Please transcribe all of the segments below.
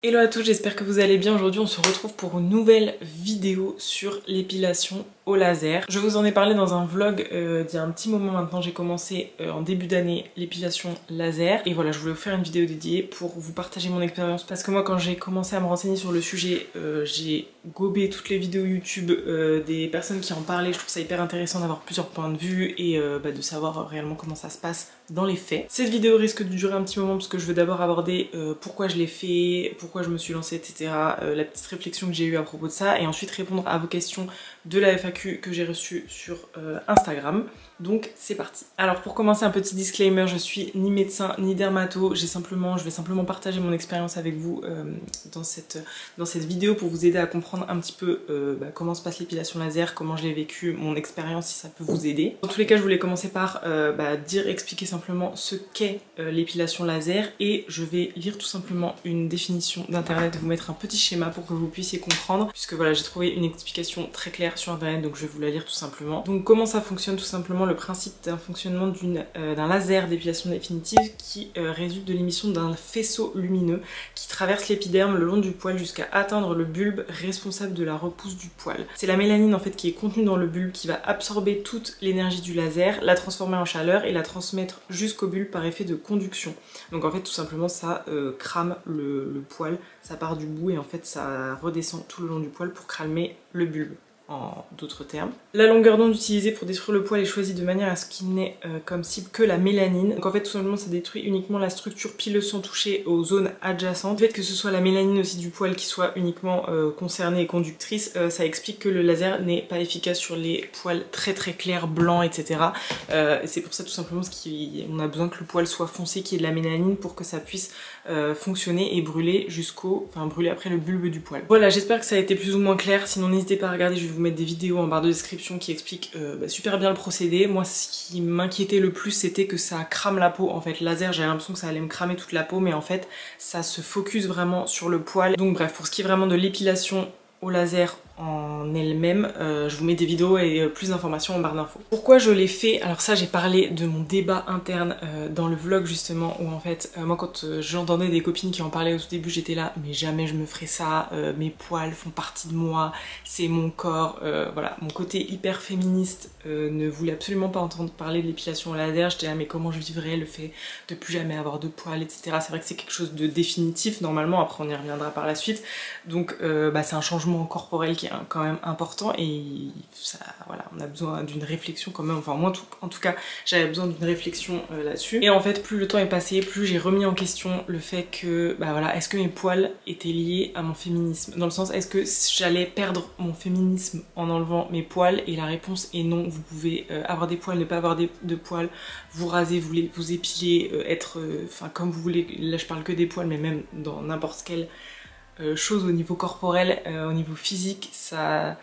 Hello à tous, j'espère que vous allez bien. Aujourd'hui on se retrouve pour une nouvelle vidéo sur l'épilation au laser. Je vous en ai parlé dans un vlog d'il y a un petit moment maintenant. J'ai commencé en début d'année l'épilation laser et voilà, je voulais vous faire une vidéo dédiée pour vous partager mon expérience parce que moi quand j'ai commencé à me renseigner sur le sujet, j'ai gobé toutes les vidéos YouTube des personnes qui en parlaient. Je trouve ça hyper intéressant d'avoir plusieurs points de vue et de savoir réellement comment ça se passe dans les faits. Cette vidéo risque de durer un petit moment parce que je veux d'abord aborder pourquoi je l'ai fait, pourquoi je me suis lancée, etc. La petite réflexion que j'ai eue à propos de ça et ensuite répondre à vos questions de la FAQ que j'ai reçue sur Instagram. Donc c'est parti. Alors pour commencer, un petit disclaimer, je suis ni médecin ni dermato, je vais simplement partager mon expérience avec vous dans cette vidéo pour vous aider à comprendre un petit peu comment se passe l'épilation laser, comment je l'ai vécu, mon expérience si ça peut vous aider. Dans tous les cas, je voulais commencer par expliquer simplement ce qu'est l'épilation laser et je vais lire tout simplement une définition d'internet, vous mettre un petit schéma pour que vous puissiez comprendre puisque voilà, j'ai trouvé une explication très claire sur internet donc je vais vous la lire tout simplement. Donc comment ça fonctionne tout simplement, le principe d'un fonctionnement d'un laser d'épilation définitive qui résulte de l'émission d'un faisceau lumineux qui traverse l'épiderme le long du poil jusqu'à atteindre le bulbe responsable de la repousse du poil. C'est la mélanine en fait qui est contenue dans le bulbe qui va absorber toute l'énergie du laser, la transformer en chaleur et la transmettre jusqu'au bulbe par effet de conduction. Donc en fait tout simplement ça crame le poil, ça part du bout et en fait ça redescend tout le long du poil pour calmer le bulbe. En d'autres termes. La longueur d'onde utilisée pour détruire le poil est choisie de manière à ce qu'il n'ait comme cible que la mélanine. Donc en fait tout simplement ça détruit uniquement la structure pileuse sans toucher aux zones adjacentes. Le fait que ce soit la mélanine aussi du poil qui soit uniquement concernée et conductrice, ça explique que le laser n'est pas efficace sur les poils très clairs, blancs, etc. C'est pour ça tout simplement qu'on a besoin que le poil soit foncé, qu'il y ait de la mélanine pour que ça puisse fonctionner et brûler brûler après le bulbe du poil. Voilà, j'espère que ça a été plus ou moins clair, sinon n'hésitez pas à regarder, je vais vous mettre des vidéos en barre de description qui expliquent super bien le procédé. Moi ce qui m'inquiétait le plus c'était que ça crame la peau en fait. Laser, j'avais l'impression que ça allait me cramer toute la peau mais en fait ça se focus vraiment sur le poil. Donc bref, pour ce qui est vraiment de l'épilation au laser en elle-même, je vous mets des vidéos et plus d'informations en barre d'infos. Pourquoi je l'ai fait? Alors ça j'ai parlé de mon débat interne dans le vlog justement où en fait moi quand j'entendais des copines qui en parlaient au tout début j'étais là mais jamais je me ferais ça, mes poils font partie de moi, c'est mon corps, voilà, mon côté hyper féministe ne voulait absolument pas entendre parler de l'épilation au laser. J'étais là mais comment je vivrais le fait de plus jamais avoir de poils, etc. C'est vrai que c'est quelque chose de définitif normalement, après on y reviendra par la suite, donc c'est un changement corporel qui est quand même important et ça, voilà, on a besoin d'une réflexion quand même, enfin moi en tout cas j'avais besoin d'une réflexion là-dessus. Et en fait plus le temps est passé, plus j'ai remis en question le fait que voilà, est-ce que mes poils étaient liés à mon féminisme, dans le sens est-ce que j'allais perdre mon féminisme en enlevant mes poils, et la réponse est non. Vous pouvez avoir des poils, ne pas avoir de poils, vous raser, vous épiler, être comme vous voulez. Là je parle que des poils mais même dans n'importe quelle chose au niveau corporel, au niveau physique, ça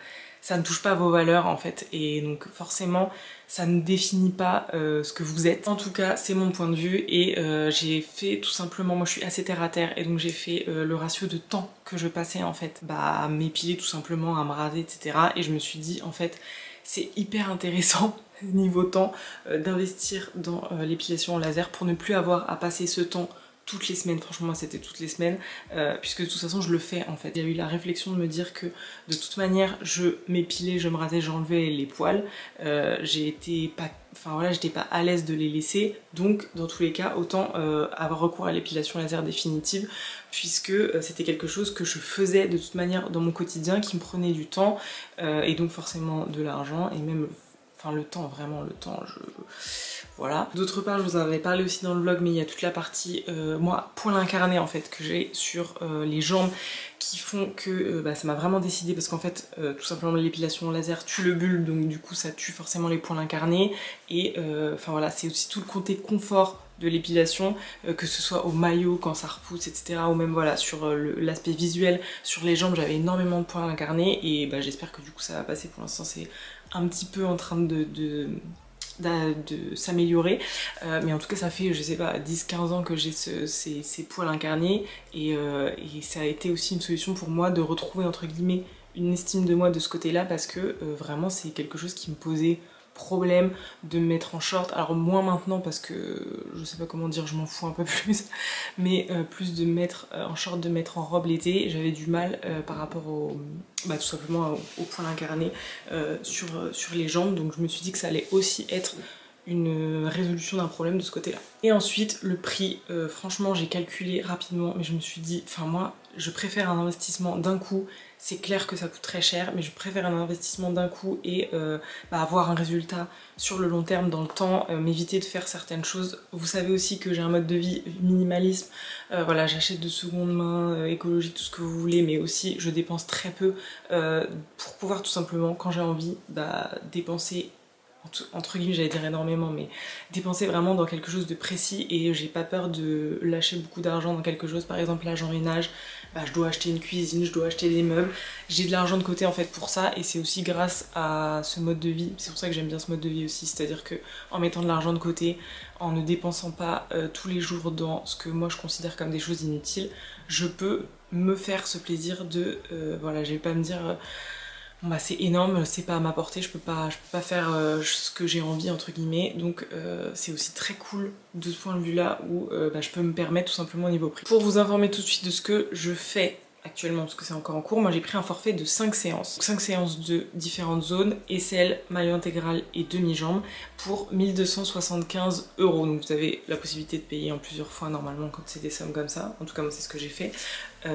ne touche pas à vos valeurs en fait, et donc forcément ça ne définit pas ce que vous êtes. En tout cas c'est mon point de vue et j'ai fait tout simplement, moi je suis assez terre à terre et donc j'ai fait le ratio de temps que je passais en fait à m'épiler tout simplement, à me raser, etc. Et je me suis dit en fait c'est hyper intéressant niveau temps d'investir dans l'épilation au laser pour ne plus avoir à passer ce temps toutes les semaines. Franchement moi c'était toutes les semaines puisque de toute façon je le fais en fait. Il y a eu la réflexion de me dire que de toute manière je m'épilais, je me rasais, j'enlevais les poils, j'étais pas à l'aise de les laisser, donc dans tous les cas autant avoir recours à l'épilation laser définitive puisque c'était quelque chose que je faisais de toute manière dans mon quotidien, qui me prenait du temps et donc forcément de l'argent et même le temps, vraiment le temps, voilà. D'autre part, je vous en avais parlé aussi dans le vlog, mais il y a toute la partie, moi, poil incarné en fait, que j'ai sur les jambes, qui font que ça m'a vraiment décidé, parce qu'en fait, tout simplement l'épilation laser tue le bulbe, donc du coup ça tue forcément les poils incarnés, et voilà, c'est aussi tout le côté confort de l'épilation, que ce soit au maillot quand ça repousse, etc. ou même voilà sur l'aspect visuel sur les jambes. J'avais énormément de poils incarnés et j'espère que du coup ça va passer. Pour l'instant c'est un petit peu en train de s'améliorer, mais en tout cas ça fait je sais pas 10-15 ans que j'ai ces poils incarnés et ça a été aussi une solution pour moi de retrouver entre guillemets une estime de moi de ce côté là, parce que vraiment c'est quelque chose qui me posait problème de me mettre en short, alors moins maintenant parce que je sais pas comment dire, je m'en fous un peu plus, mais plus de me mettre en short, de me mettre en robe l'été. J'avais du mal par rapport au, tout simplement au poil incarné sur les jambes, donc je me suis dit que ça allait aussi être une résolution d'un problème de ce côté là. Et ensuite le prix, franchement j'ai calculé rapidement, mais je me suis dit, enfin moi je préfère un investissement d'un coup. C'est clair que ça coûte très cher, mais je préfère un investissement d'un coup et avoir un résultat sur le long terme dans le temps, m'éviter de faire certaines choses. Vous savez aussi que j'ai un mode de vie minimalisme, voilà, j'achète de seconde main, écologique, tout ce que vous voulez, mais aussi je dépense très peu pour pouvoir tout simplement, quand j'ai envie, dépenser entre guillemets, j'allais dire énormément, mais dépenser vraiment dans quelque chose de précis, et j'ai pas peur de lâcher beaucoup d'argent dans quelque chose. Par exemple là j'emménage, je dois acheter une cuisine, je dois acheter des meubles, j'ai de l'argent de côté en fait pour ça, et c'est aussi grâce à ce mode de vie, c'est pour ça que j'aime bien ce mode de vie aussi, c'est-à-dire que en mettant de l'argent de côté, en ne dépensant pas tous les jours dans ce que moi je considère comme des choses inutiles, je peux me faire ce plaisir de, voilà, je vais pas me dire... Bon c'est énorme, c'est pas à ma portée, je peux pas faire ce que j'ai envie entre guillemets, donc c'est aussi très cool de ce point de vue là où je peux me permettre tout simplement au niveau prix. Pour vous informer tout de suite de ce que je fais actuellement, parce que c'est encore en cours, moi j'ai pris un forfait de 5 séances. 5 séances de différentes zones, aisselle, maillot intégral et demi-jambe pour 1275 €. Donc vous avez la possibilité de payer en plusieurs fois normalement quand c'est des sommes comme ça, en tout cas moi c'est ce que j'ai fait.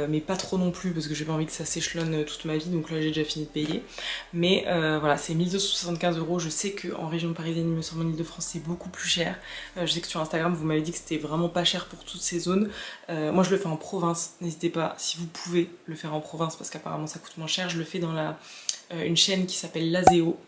Mais pas trop non plus parce que j'ai pas envie que ça s'échelonne toute ma vie, donc là j'ai déjà fini de payer. Mais voilà, c'est 1275 €. Je sais qu'en région parisienne, il me semble en Ile-de-France, c'est beaucoup plus cher. Je sais que sur Instagram, vous m'avez dit que c'était vraiment pas cher pour toutes ces zones. Moi je le fais en province, n'hésitez pas, si vous pouvez le faire en province parce qu'apparemment ça coûte moins cher. Je le fais dans une chaîne qui s'appelle Lazeo.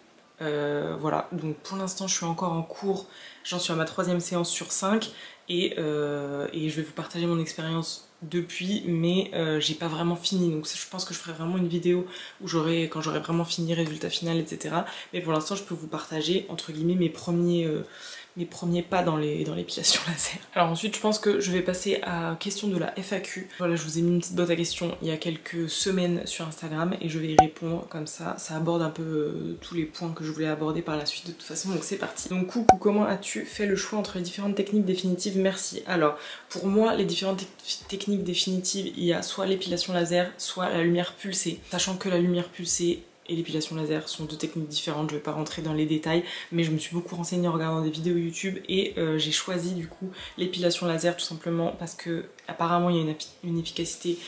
Voilà, donc pour l'instant je suis encore en cours, j'en suis à ma 3e séance sur 5 et je vais vous partager mon expérience depuis, mais j'ai pas vraiment fini, donc je pense que je ferai vraiment une vidéo où quand j'aurai vraiment fini, résultat final, etc. Mais pour l'instant je peux vous partager entre guillemets mes premiers pas dans l'épilation laser. Alors ensuite je pense que je vais passer à question de la FAQ. Voilà, je vous ai mis une petite boîte à questions il y a quelques semaines sur Instagram et je vais y répondre comme ça. Ça aborde un peu tous les points que je voulais aborder par la suite de toute façon, donc c'est parti. Donc coucou, comment as-tu fait le choix entre les différentes techniques définitives? Merci. Alors pour moi les différentes techniques définitives, il y a soit l'épilation laser, soit la lumière pulsée. Sachant que la lumière pulsée et l'épilation laser sont deux techniques différentes, je vais pas rentrer dans les détails, mais je me suis beaucoup renseignée en regardant des vidéos YouTube et j'ai choisi du coup l'épilation laser tout simplement parce que apparemment il y a une efficacité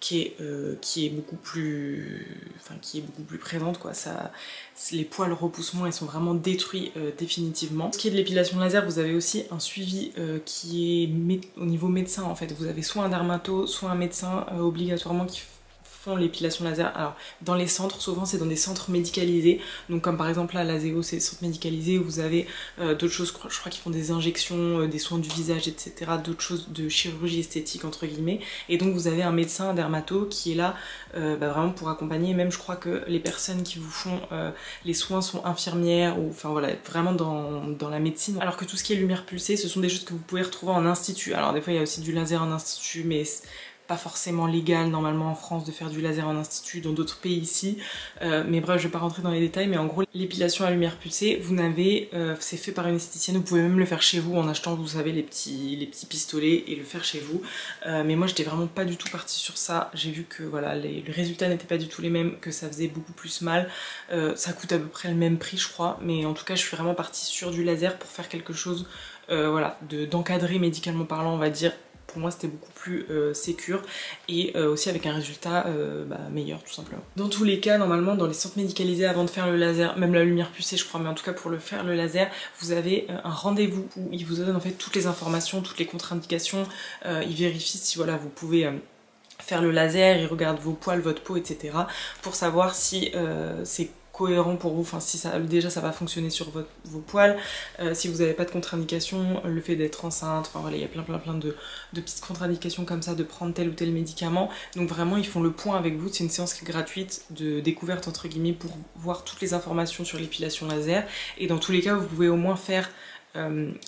qui est beaucoup plus présente quoi. Les poils repoussent moins, ils sont vraiment détruits définitivement. Ce qui est de l'épilation laser, vous avez aussi un suivi qui est au niveau médecin en fait. Vous avez soit un dermato, soit un médecin obligatoirement qui font l'épilation laser. Alors dans les centres, souvent c'est dans des centres médicalisés, donc comme par exemple là Lazeo c'est des centres médicalisés où vous avez d'autres choses, je crois qu'ils font des injections, des soins du visage, etc., d'autres choses de chirurgie esthétique entre guillemets, et donc vous avez un médecin, un dermato qui est là vraiment pour accompagner. Même je crois que les personnes qui vous font les soins sont infirmières, ou enfin voilà, vraiment dans la médecine, alors que tout ce qui est lumière pulsée ce sont des choses que vous pouvez retrouver en institut. Alors des fois il y a aussi du laser en institut, mais pas forcément légal normalement en France de faire du laser en institut, dans d'autres pays ici, mais bref je vais pas rentrer dans les détails, mais en gros l'épilation à lumière pulsée, c'est fait par une esthéticienne, vous pouvez même le faire chez vous en achetant, vous savez, les petits pistolets et le faire chez vous, mais moi j'étais vraiment pas du tout partie sur ça. J'ai vu que voilà, les résultats n'étaient pas du tout les mêmes, que ça faisait beaucoup plus mal, ça coûte à peu près le même prix je crois, mais en tout cas je suis vraiment partie sur du laser pour faire quelque chose voilà, d'encadré médicalement parlant on va dire. Pour moi c'était beaucoup plus sécure et aussi avec un résultat meilleur tout simplement. Dans tous les cas, normalement dans les centres médicalisés, avant de faire le laser, même la lumière pulsée je crois, mais en tout cas pour le faire le laser, vous avez un rendez-vous où ils vous donnent en fait toutes les informations, toutes les contre-indications, ils vérifient si voilà vous pouvez faire le laser, ils regardent vos poils, votre peau, etc. pour savoir si c'est cohérent pour vous, enfin si déjà ça va fonctionner sur vos poils, si vous n'avez pas de contre-indication, le fait d'être enceinte, enfin voilà, il y a plein de petites contre-indications comme ça, de prendre tel ou tel médicament. Donc vraiment ils font le point avec vous, c'est une séance qui est gratuite de découverte entre guillemets pour voir toutes les informations sur l'épilation laser, et dans tous les cas vous pouvez au moins faire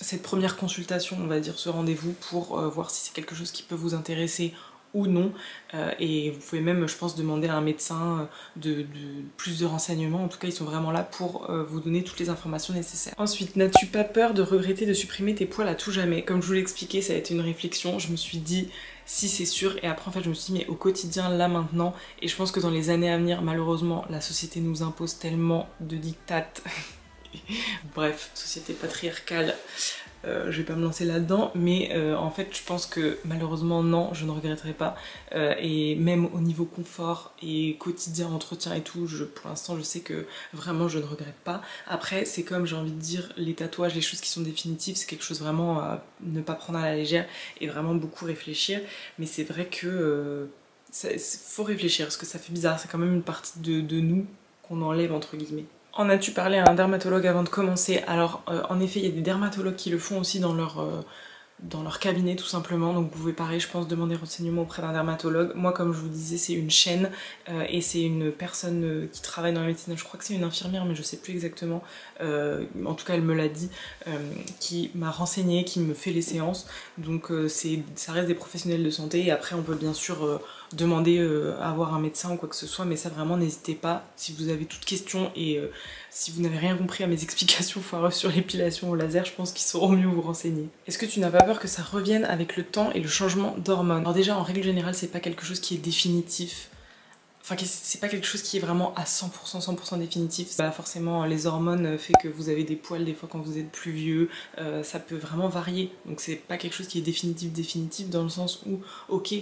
cette première consultation, on va dire ce rendez-vous, pour voir si c'est quelque chose qui peut vous intéresser ou non, et vous pouvez même, je pense, demander à un médecin de plus de renseignements. En tout cas, ils sont vraiment là pour vous donner toutes les informations nécessaires. Ensuite, n'as-tu pas peur de regretter de supprimer tes poils à tout jamais? Comme je vous l'ai expliqué, ça a été une réflexion. Je me suis dit si c'est sûr, et après en fait je me suis dit mais au quotidien, là maintenant, et je pense que dans les années à venir, malheureusement, la société nous impose tellement de dictates. Bref, société patriarcale. Je vais pas me lancer là-dedans, mais en fait je pense que malheureusement non, je ne regretterai pas, et même au niveau confort et quotidien, entretien et tout, pour l'instant je sais que vraiment je ne regrette pas. Après c'est comme, j'ai envie de dire, les tatouages, les choses qui sont définitives, c'est quelque chose vraiment à ne pas prendre à la légère et vraiment beaucoup réfléchir, mais c'est vrai que faut réfléchir parce que ça fait bizarre, c'est quand même une partie de nous qu'on enlève entre guillemets. En as-tu parlé à un dermatologue avant de commencer? Alors en effet il y a des dermatologues qui le font aussi dans leur cabinet tout simplement, donc vous pouvez pareil je pense demander renseignement auprès d'un dermatologue. Moi comme je vous disais c'est une chaîne et c'est une personne qui travaille dans la médecine, je crois que c'est une infirmière mais je sais plus exactement, en tout cas elle me l'a dit, qui m'a renseigné, qui me fait les séances, donc ça reste des professionnels de santé, et après on peut bien sûr demander à avoir un médecin ou quoi que ce soit, mais ça vraiment n'hésitez pas si vous avez toute question, et si vous n'avez rien compris à mes explications foireuses sur l'épilation au laser, je pense qu'ils sauront mieux vous renseigner. Est-ce que tu n'as pas peur que ça revienne avec le temps et le changement d'hormones? Alors déjà en règle générale c'est pas quelque chose qui est définitif. Enfin, c'est pas quelque chose qui est vraiment à 100% définitif. Bah, forcément, les hormones fait que vous avez des poils des fois quand vous êtes plus vieux. Ça peut vraiment varier. Donc c'est pas quelque chose qui est définitif dans le sens où, ok,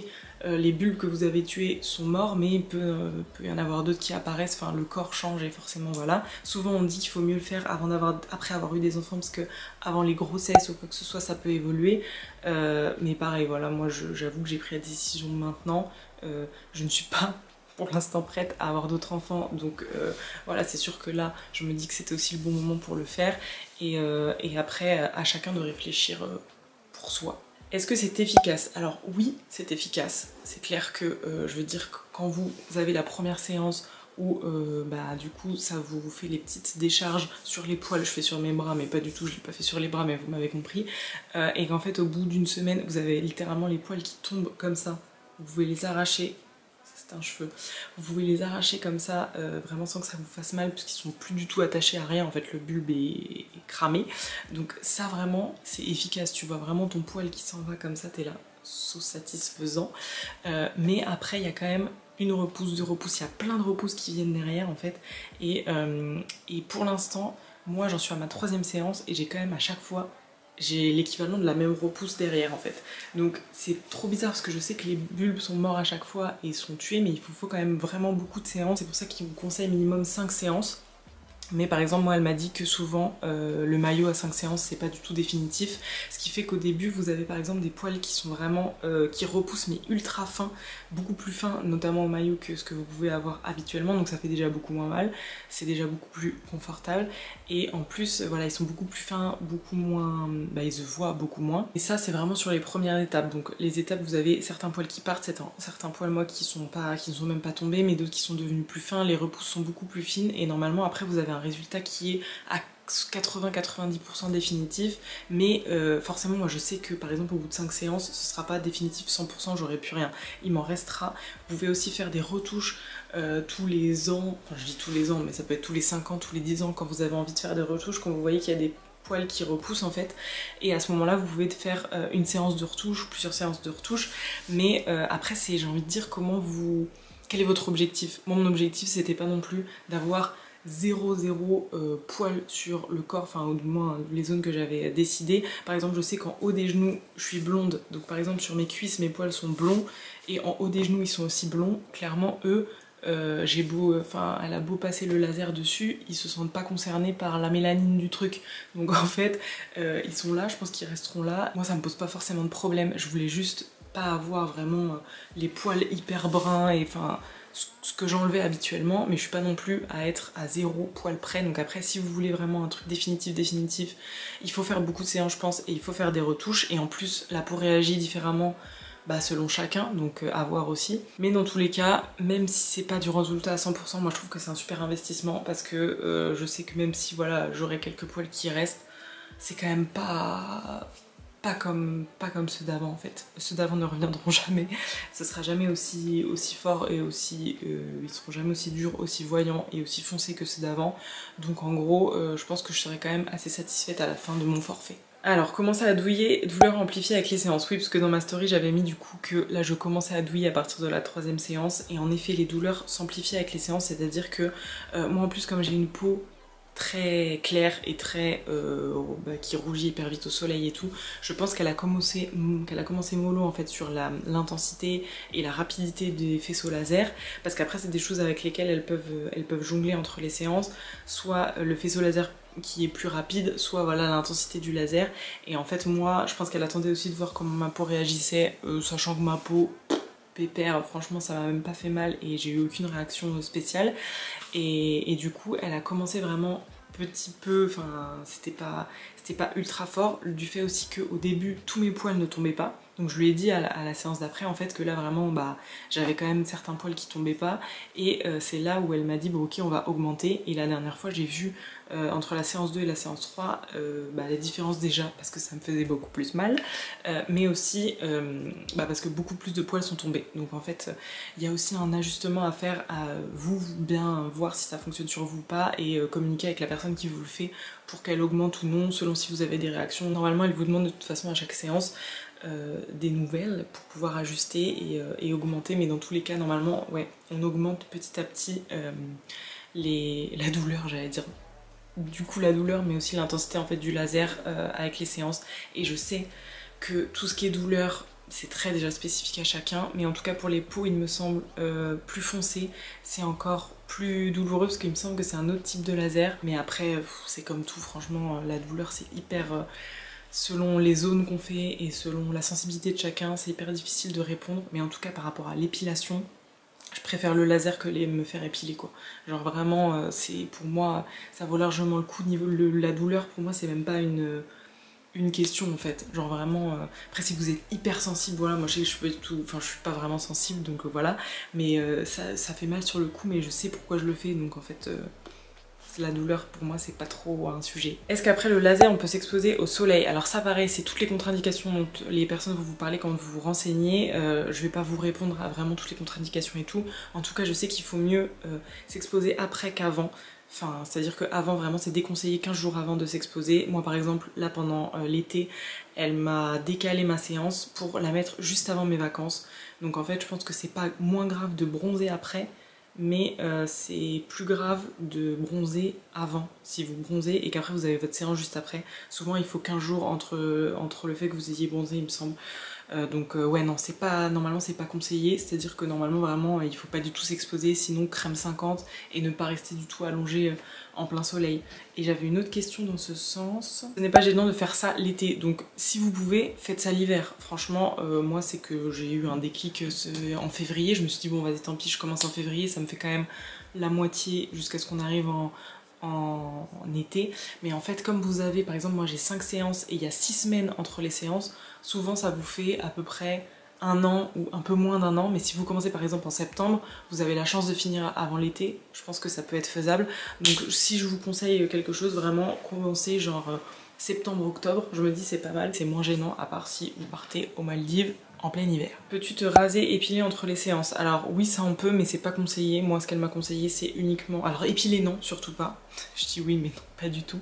les bulbes que vous avez tués sont morts, mais il peut y en avoir d'autres qui apparaissent. Enfin, le corps change et forcément, voilà. Souvent, on dit qu'il faut mieux le faire après avoir eu des enfants, parce que avant les grossesses ou quoi que ce soit, ça peut évoluer. Mais pareil, voilà, moi j'avoue que j'ai pris la décision maintenant. Je ne suis pas pour l'instant prête à avoir d'autres enfants, donc voilà, c'est sûr que là je me dis que c'était aussi le bon moment pour le faire, et après à chacun de réfléchir pour soi. Est-ce que c'est efficace? Alors oui, c'est efficace. C'est clair que je veux dire que quand vous avez la première séance où bah du coup ça vous fait les petites décharges sur les poils, je fais sur mes bras mais pas du tout, je l'ai pas fait sur les bras mais vous m'avez compris, et qu'en fait au bout d'une semaine vous avez littéralement les poils qui tombent comme ça, vous pouvez les arracher. Un cheveu. Vous pouvez les arracher comme ça, vraiment sans que ça vous fasse mal, puisqu'ils sont plus du tout attachés à rien, en fait le bulbe est cramé. Donc ça vraiment c'est efficace, tu vois vraiment ton poil qui s'en va comme ça, t'es là, so satisfaisant. Mais après il y a quand même une repousse, deux repousses, il y a plein de repousses qui viennent derrière en fait. Et pour l'instant, moi j'en suis à ma 3e séance et j'ai quand même à chaque fois j'ai l'équivalent de la même repousse derrière en fait. Donc c'est trop bizarre parce que je sais que les bulbes sont morts à chaque fois et sont tués, mais il faut quand même vraiment beaucoup de séances. C'est pour ça qu'ils vous conseillent minimum 5 séances. Mais par exemple moi elle m'a dit que souvent le maillot à 5 séances c'est pas du tout définitif, ce qui fait qu'au début vous avez par exemple des poils qui sont vraiment qui repoussent mais ultra fins, beaucoup plus fins notamment au maillot que ce que vous pouvez avoir habituellement, donc ça fait déjà beaucoup moins mal, c'est déjà beaucoup plus confortable, et en plus voilà ils sont beaucoup plus fins, beaucoup moins, bah ils se voient beaucoup moins, et ça c'est vraiment sur les premières étapes. Donc les étapes, vous avez certains poils qui partent, certains poils moi qui ne sont même pas tombés, mais d'autres qui sont devenus plus fins, les repousses sont beaucoup plus fines, et normalement après vous avez un résultat qui est à 80-90% définitif, mais forcément moi je sais que par exemple au bout de 5 séances ce sera pas définitif 100%, j'aurai plus rien, il m'en restera. Vous pouvez aussi faire des retouches tous les ans, enfin je dis tous les ans mais ça peut être tous les 5 ans, tous les 10 ans, quand vous avez envie de faire des retouches, quand vous voyez qu'il y a des poils qui repoussent en fait, et à ce moment là vous pouvez faire une séance de retouche, plusieurs séances de retouche, mais après c'est, j'ai envie de dire, quel est votre objectif? Moi mon objectif c'était pas non plus d'avoir 0 poil sur le corps, enfin ou du moins les zones que j'avais décidé. Par exemple je sais qu'en haut des genoux je suis blonde, donc par exemple sur mes cuisses mes poils sont blonds, et en haut des genoux ils sont aussi blonds. Clairement eux, elle a beau passer le laser dessus, ils se sentent pas concernés par la mélanine du truc, donc en fait ils sont là, je pense qu'ils resteront là. Moi ça me pose pas forcément de problème, je voulais juste pas avoir vraiment les poils hyper bruns, et enfin ce que j'enlevais habituellement, mais je suis pas non plus à être à 0 poil près. Donc après si vous voulez vraiment un truc définitif, il faut faire beaucoup de séances je pense, et il faut faire des retouches, et en plus la peau réagit différemment selon chacun, donc à voir aussi. Mais dans tous les cas, même si c'est pas du résultat à 100%, moi je trouve que c'est un super investissement, parce que je sais que même si voilà j'aurai quelques poils qui restent, c'est quand même pas pas comme ceux d'avant en fait. Ceux d'avant ne reviendront jamais, ce sera jamais aussi fort et aussi ils seront jamais aussi durs, aussi voyants et aussi foncés que ceux d'avant. Donc en gros je pense que je serai quand même assez satisfaite à la fin de mon forfait. Alors, commencer à douiller, douleur amplifiée avec les séances. Oui, parce que dans ma story, j'avais mis du coup que là, je commençais à douiller à partir de la 3e séance. Et en effet, les douleurs s'amplifient avec les séances, c'est-à-dire que moi en plus, comme j'ai une peau très claire et très qui rougit hyper vite au soleil et tout, je pense qu'elle a commencé mollo en fait sur l'intensité et la rapidité des faisceaux laser, parce qu'après c'est des choses avec lesquelles elles peuvent jongler entre les séances, soit le faisceau laser qui est plus rapide, soit voilà l'intensité du laser. Et en fait moi je pense qu'elle attendait aussi de voir comment ma peau réagissait, sachant que ma peau pépère, franchement ça m'a même pas fait mal et j'ai eu aucune réaction spéciale. Et du coup elle a commencé vraiment petit peu, enfin c'était pas ultra fort, du fait aussi qu'au début tous mes poils ne tombaient pas. Donc je lui ai dit à la séance d'après en fait que là vraiment bah j'avais quand même certains poils qui tombaient pas, et c'est là où elle m'a dit bon ok on va augmenter. Et la dernière fois j'ai vu entre la séance 2 et la séance 3 bah, les différences déjà parce que ça me faisait beaucoup plus mal, mais aussi bah, parce que beaucoup plus de poils sont tombés. Donc en fait il y a aussi un ajustement à faire, à vous bien voir si ça fonctionne sur vous ou pas, et communiquer avec la personne qui vous le fait pour qu'elle augmente ou non selon si vous avez des réactions. Normalement elle vous demande de toute façon à chaque séance des nouvelles pour pouvoir ajuster et augmenter, mais dans tous les cas normalement ouais on augmente petit à petit la douleur, j'allais dire du coup la douleur, mais aussi l'intensité en fait du laser avec les séances. Et je sais que tout ce qui est douleur c'est très déjà spécifique à chacun, mais en tout cas pour les peaux il me semble plus foncé, c'est encore plus douloureux parce qu'il me semble que c'est un autre type de laser. Mais après c'est comme tout, franchement la douleur c'est hyper selon les zones qu'on fait et selon la sensibilité de chacun, c'est hyper difficile de répondre. Mais en tout cas par rapport à l'épilation, je préfère le laser que me faire épiler quoi. Genre vraiment c'est pour moi ça vaut largement le coup. Niveau la douleur pour moi c'est même pas une question en fait, genre vraiment après si vous êtes hyper sensible, voilà moi je suis pas vraiment sensible donc voilà, mais ça fait mal sur le coup, mais je sais pourquoi je le fais, donc en fait la douleur pour moi c'est pas trop un sujet. Est-ce qu'après le laser on peut s'exposer au soleil? Alors ça pareil, c'est toutes les contre-indications dont les personnes vont vous parler quand vous vous renseignez. Je vais pas vous répondre à vraiment toutes les contre-indications et tout. En tout cas je sais qu'il faut mieux s'exposer après qu'avant. Enfin, c'est-à-dire qu'avant vraiment c'est déconseillé 15 jours avant de s'exposer. Moi par exemple là pendant l'été elle m'a décalé ma séance pour la mettre juste avant mes vacances. Donc en fait je pense que c'est pas moins grave de bronzer après, mais c'est plus grave de bronzer avant si vous bronzez et qu'après vous avez votre séance juste après. Souvent il faut 15 jours entre le fait que vous ayez bronzé il me semble. Donc ouais non, c'est pas, normalement c'est pas conseillé, c'est à dire que normalement vraiment il faut pas du tout s'exposer, sinon crème 50 et ne pas rester du tout allongé en plein soleil. Et j'avais une autre question dans ce sens, ce n'est pas gênant de faire ça l'été, donc si vous pouvez faites ça l'hiver. Franchement moi c'est que j'ai eu un déclic en février, je me suis dit bon vas-y tant pis je commence en février, ça me fait quand même la moitié jusqu'à ce qu'on arrive en été. Mais en fait comme vous avez par exemple moi j'ai 5 séances et il y a 6 semaines entre les séances, souvent ça vous fait à peu près un an ou un peu moins d'un an. Mais si vous commencez par exemple en septembre, vous avez la chance de finir avant l'été, je pense que ça peut être faisable. Donc si je vous conseille quelque chose, vraiment commencez genre septembre-octobre, je me dis c'est pas mal, c'est moins gênant à part si vous partez aux Maldives en plein hiver. Peux-tu te raser, épiler entre les séances? Alors oui ça on peut, mais c'est pas conseillé. Moi ce qu'elle m'a conseillé c'est uniquement... Alors épiler non, surtout pas. Je dis oui mais non, pas du tout.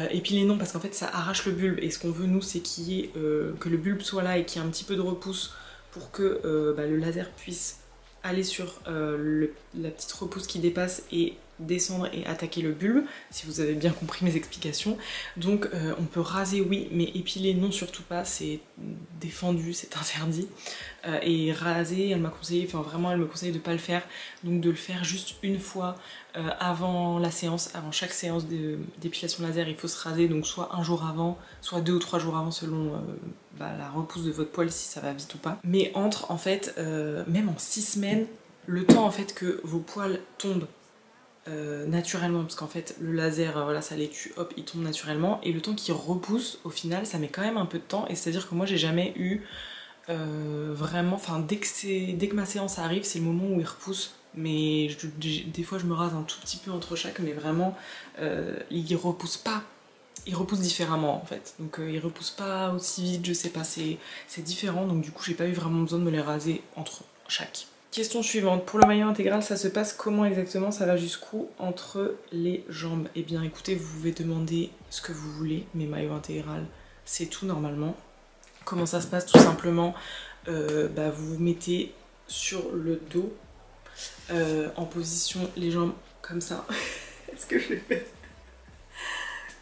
Épiler non parce qu'en fait ça arrache le bulbe, et ce qu'on veut nous c'est que le bulbe soit là et qu'il y ait un petit peu de repousse pour que le laser puisse aller sur la petite repousse qui dépasse et descendre et attaquer le bulbe, si vous avez bien compris mes explications. Donc on peut raser oui, mais épiler non surtout pas, c'est défendu, c'est interdit. Et raser, elle m'a conseillé, enfin vraiment elle me conseille de pas le faire, donc de le faire juste une fois avant la séance, avant chaque séance d'épilation laser il faut se raser, donc soit un jour avant, soit 2 ou 3 jours avant selon la repousse de votre poil si ça va vite ou pas. Mais entre en fait, même en 6 semaines, le temps en fait que vos poils tombent naturellement, parce qu'en fait le laser voilà ça les tue, hop ils tombent naturellement, et le temps qu'ils repoussent au final ça met quand même un peu de temps. Et c'est à dire que moi j'ai jamais eu vraiment, enfin dès que ma séance arrive c'est le moment où ils repoussent, mais des fois je me rase un tout petit peu entre chaque, mais vraiment ils repoussent pas ils repoussent différemment en fait. Donc ils repoussent pas aussi vite, je sais pas, c'est différent. Donc du coup j'ai pas eu vraiment besoin de me les raser entre chaque. Question suivante, pour le maillot intégral ça se passe comment exactement? Ça va jusqu'où entre les jambes? Eh bien écoutez, vous pouvez demander ce que vous voulez, mais maillot intégral c'est tout normalement. Comment ça se passe? Tout simplement, vous vous mettez sur le dos en position les jambes comme ça. Est-ce que je l'ai fait?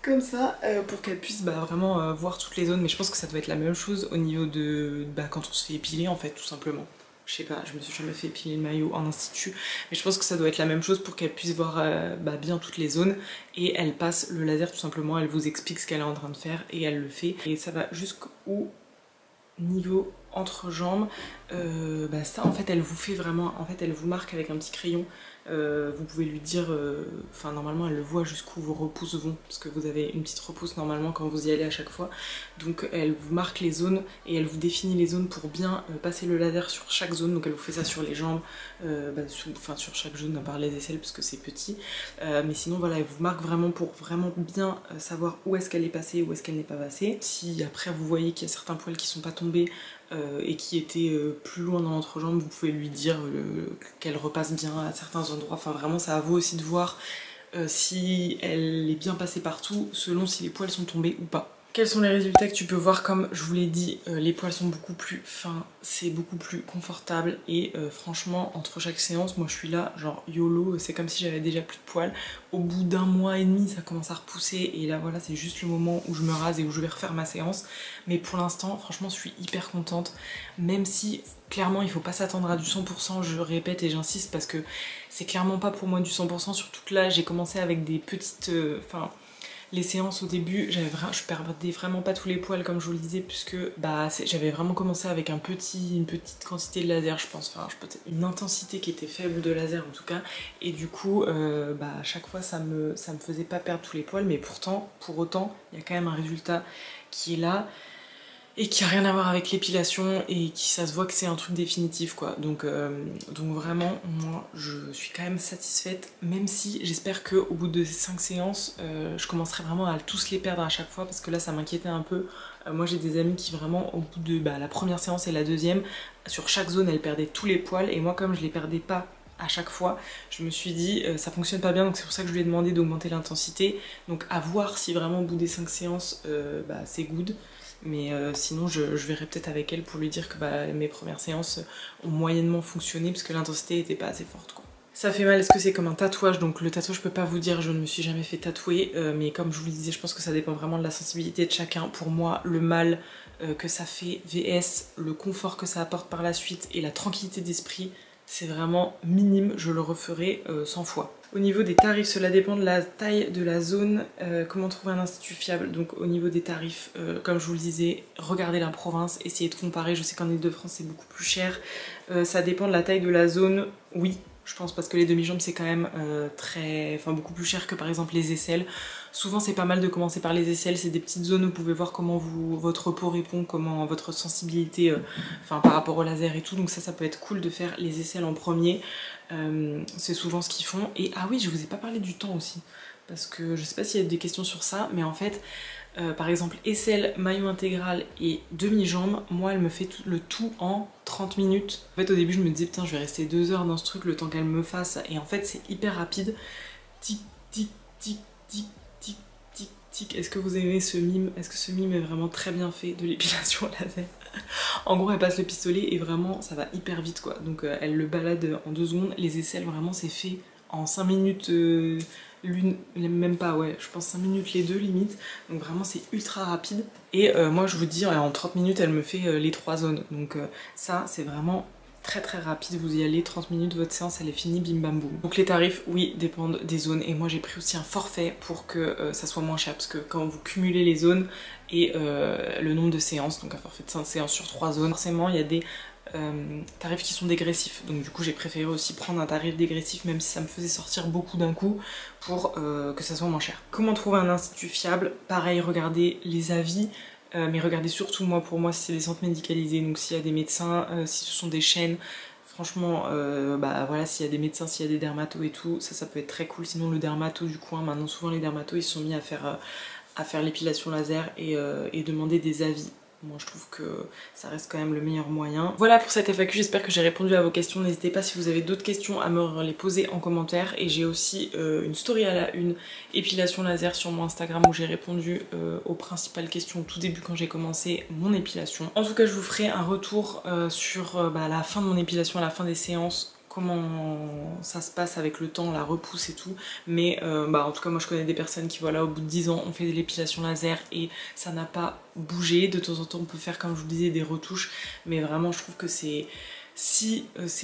Comme ça, pour qu'elle puisse vraiment voir toutes les zones. Mais je pense que ça doit être la même chose au niveau de quand on se fait épiler en fait, tout simplement. Je sais pas, je me suis jamais fait épiler le maillot en institut, mais je pense que ça doit être la même chose pour qu'elle puisse voir bien toutes les zones. Et elle passe le laser tout simplement, elle vous explique ce qu'elle est en train de faire et elle le fait. Et ça va jusqu'au niveau entrejambe. Ça en fait elle vous fait vraiment, en fait elle vous marque avec un petit crayon. Vous pouvez lui dire, normalement elle le voit jusqu'où vos repousses vont, parce que vous avez une petite repousse normalement quand vous y allez à chaque fois, donc elle vous marque les zones et elle vous définit les zones pour bien passer le laser sur chaque zone. Donc elle vous fait ça sur les jambes, sur chaque zone à part les aisselles parce que c'est petit, mais sinon voilà, elle vous marque vraiment pour vraiment bien savoir où est-ce qu'elle est passée, où est-ce qu'elle n'est pas passée. Si après vous voyez qu'il y a certains poils qui sont pas tombés et qui était plus loin dans l'entrejambe, vous pouvez lui dire qu'elle repasse bien à certains endroits. Enfin vraiment ça à vous aussi de voir si elle est bien passée partout selon si les poils sont tombés ou pas. Quels sont les résultats que tu peux voir? Comme je vous l'ai dit, les poils sont beaucoup plus fins, c'est beaucoup plus confortable et franchement entre chaque séance, moi je suis là genre YOLO, c'est comme si j'avais déjà plus de poils. Au bout d'un mois et demi ça commence à repousser et là voilà, c'est juste le moment où je me rase et où je vais refaire ma séance. Mais pour l'instant franchement je suis hyper contente, même si clairement il faut pas s'attendre à du 100%, je répète et j'insiste parce que c'est clairement pas pour moi du 100%, surtout que là j'ai commencé avec des petites... les séances au début, je perdais vraiment pas tous les poils comme je vous le disais, puisque j'avais vraiment commencé avec une petite quantité de laser, je pense, une intensité qui était faible de laser en tout cas, et du coup à chaque fois ça me faisait pas perdre tous les poils, mais pourtant, pour autant, il y a quand même un résultat qui est là, et qui a rien à voir avec l'épilation et qui ça se voit que c'est un truc définitif quoi. Donc vraiment moi je suis quand même satisfaite, même si j'espère qu'au bout de ces 5 séances je commencerai vraiment à tous les perdre à chaque fois, parce que là ça m'inquiétait un peu. Moi j'ai des amis qui vraiment au bout de la première séance et la deuxième, sur chaque zone elles perdaient tous les poils, et moi comme je les perdais pas à chaque fois, je me suis dit ça fonctionne pas bien, donc c'est pour ça que je lui ai demandé d'augmenter l'intensité. Donc à voir si vraiment au bout des 5 séances c'est good. Mais sinon je verrai peut-être avec elle pour lui dire que mes premières séances ont moyennement fonctionné parce que l'intensité n'était pas assez forte quoi. Ça fait mal, est-ce que c'est comme un tatouage? Donc le tatouage je peux pas vous dire, je ne me suis jamais fait tatouer, mais comme je vous le disais, je pense que ça dépend vraiment de la sensibilité de chacun. Pour moi le mal que ça fait vs le confort que ça apporte par la suite et la tranquillité d'esprit, c'est vraiment minime, je le referai 100 fois. Au niveau des tarifs, cela dépend de la taille de la zone. Comment trouver un institut fiable? Donc au niveau des tarifs, comme je vous le disais, regardez la province, essayez de comparer. Je sais qu'en Ile-de-France c'est beaucoup plus cher. Ça dépend de la taille de la zone, oui. Je pense parce que les demi-jambes c'est quand même beaucoup plus cher que par exemple les aisselles. Souvent c'est pas mal de commencer par les aisselles, c'est des petites zones où vous pouvez voir comment votre peau répond, comment votre sensibilité par rapport au laser et tout. Donc ça peut être cool de faire les aisselles en premier. C'est souvent ce qu'ils font. Et ah oui, je vous ai pas parlé du temps aussi, parce que je sais pas s'il y a des questions sur ça, mais en fait par exemple aisselle, maillot intégral et demi-jambe, moi elle me fait le tout en 30 minutes. En fait au début je me disais putain je vais rester 2 heures dans ce truc le temps qu'elle me fasse, et en fait c'est hyper rapide. Tic tic tic tic tic tic tic. Est-ce que vous aimez ce mime? Est-ce que ce mime est vraiment très bien fait de l'épilation laser? En gros elle passe le pistolet et vraiment ça va hyper vite quoi, donc elle le balade en 2 secondes. Les aisselles vraiment c'est fait en 5 minutes l'une, même pas, ouais, je pense 5 minutes les deux limite, donc vraiment c'est ultra rapide. Et moi je vous dis en 30 minutes elle me fait les 3 zones, donc ça c'est vraiment très rapide, vous y allez, 30 minutes, votre séance elle est finie, bim bam boum. Donc les tarifs, oui, dépendent des zones, et moi j'ai pris aussi un forfait pour que ça soit moins cher, parce que quand vous cumulez les zones et le nombre de séances, donc un forfait de 5 séances sur 3 zones, forcément il y a des tarifs qui sont dégressifs, donc du coup j'ai préféré aussi prendre un tarif dégressif même si ça me faisait sortir beaucoup d'un coup pour que ça soit moins cher. Comment trouver un institut fiable? Pareil, regardez les avis, mais regardez surtout pour moi si c'est des centres médicalisés, donc s'il y a des médecins, si ce sont des chaînes, franchement voilà, s'il y a des médecins, s'il y a des dermatos et tout, ça peut être très cool. Sinon le dermato du coin, maintenant souvent les dermatos ils se sont mis à faire à faire l'épilation laser et demander des avis. Moi je trouve que ça reste quand même le meilleur moyen. Voilà pour cette FAQ, j'espère que j'ai répondu à vos questions. N'hésitez pas si vous avez d'autres questions à me les poser en commentaire. Et j'ai aussi une story à la une épilation laser sur mon Instagram où j'ai répondu aux principales questions au tout début quand j'ai commencé mon épilation. En tout cas je vous ferai un retour sur la fin de mon épilation, à la fin des séances, comment ça se passe avec le temps, la repousse et tout. Mais en tout cas moi je connais des personnes qui voilà au bout de 10 ans ont fait de l'épilation laser et ça n'a pas bougé. De temps en temps on peut faire comme je vous disais des retouches, mais vraiment je trouve que c'est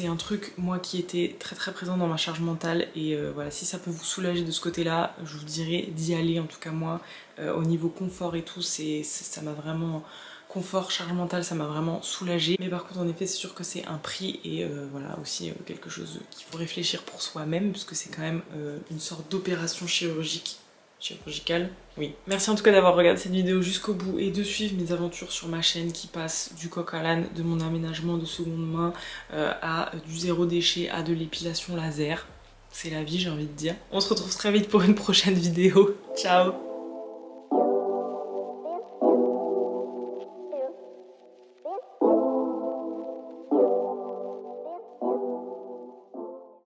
un truc moi qui était très très présent dans ma charge mentale et voilà, si ça peut vous soulager de ce côté là, je vous dirais d'y aller. En tout cas moi au niveau confort et tout, ça m'a vraiment... confort, charge mentale, ça m'a vraiment soulagée. Mais par contre en effet c'est sûr que c'est un prix et voilà aussi quelque chose qu'il faut réfléchir pour soi-même, puisque c'est quand même une sorte d'opération chirurgicale. Oui. Merci en tout cas d'avoir regardé cette vidéo jusqu'au bout et de suivre mes aventures sur ma chaîne qui passe du coq à l'âne, de mon aménagement de seconde main à du zéro déchet, à de l'épilation laser. C'est la vie, j'ai envie de dire. On se retrouve très vite pour une prochaine vidéo. Ciao!